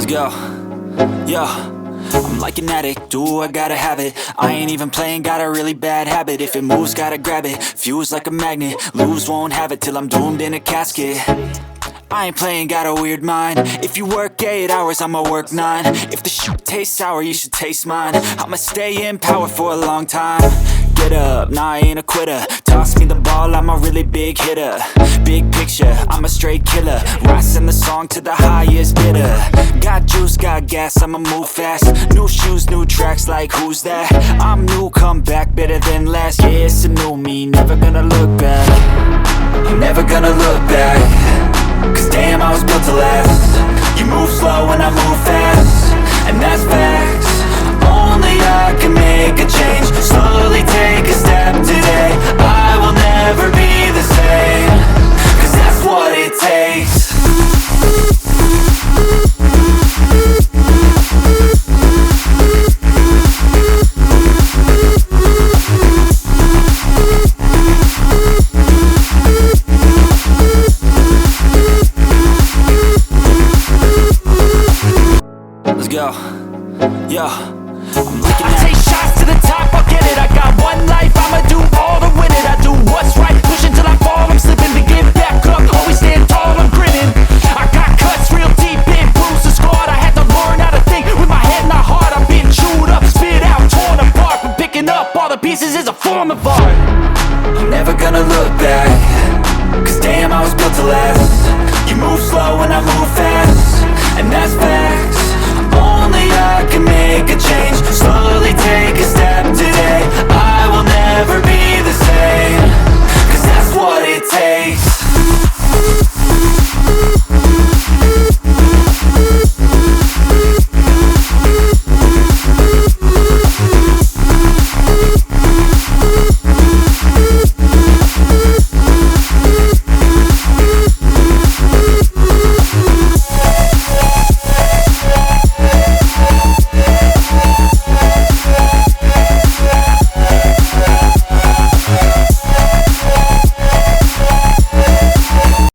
Let's go. Yo, I'm like an addict, do I gotta have it. I ain't even playing, got a really bad habit. If it moves, gotta grab it, fuse like a magnet. Lose, won't have it till I'm doomed in a casket. I ain't playing, got a weird mind. If you work 8 hours, I'ma work 9. If the shit tastes sour, you should taste mine. I'ma stay in power for a long time. Get up, nah, I ain't a quitter. Toss me the ball, I'm a really big hitter. Big picture, I'm a straight killer. Rising the song to the highest bidder. Got juice, got gas, I'ma move fast. New shoes, new tracks, like who's that? I'm new, come back, better than last. Yeah, it's a new me, never gonna look back. I'm never gonna look back. Cause damn, I was built to last. You move slow and I move fast, and that's facts. Only I can make a change. Slowly take a step today.